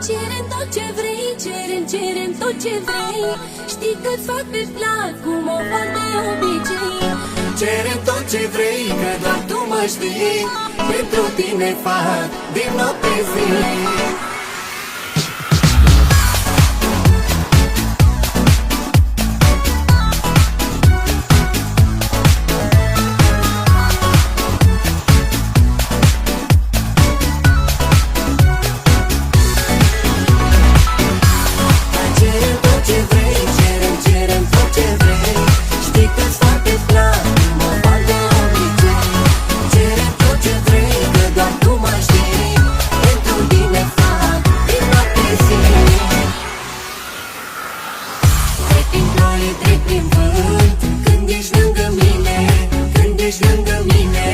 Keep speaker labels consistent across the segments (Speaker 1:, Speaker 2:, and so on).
Speaker 1: Cerem tot ce vrei, cerem tot ce vrei. Știi că-ți fac pe plac, cum o fac de obicei.
Speaker 2: Cerem tot ce vrei, că doar tu mă știi. Pentru tine fac din noapte zi. Trec prin vânt, când ești lângă mine, când ești lângă mine.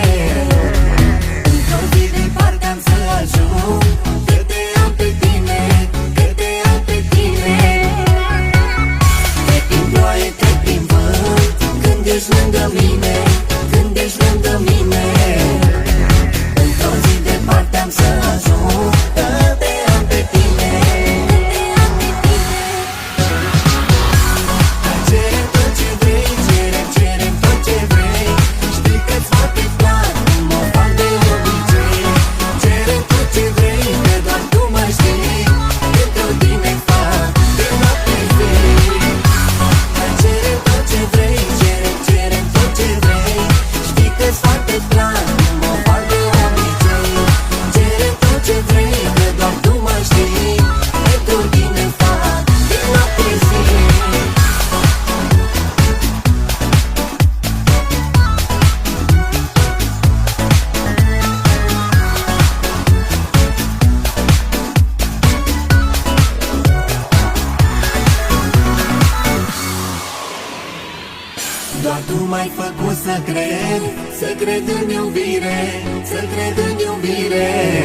Speaker 2: Într-o zi departe am să ajung, că te am pe tine, că te am pe tine. Trec prin ploaie, trec prin vânt, când ești lângă mine, când ești lângă mine. Într-o zi departe am să ajung, că te am pe tine. Doar tu m-ai făcut să cred în iubire, să cred în iubire.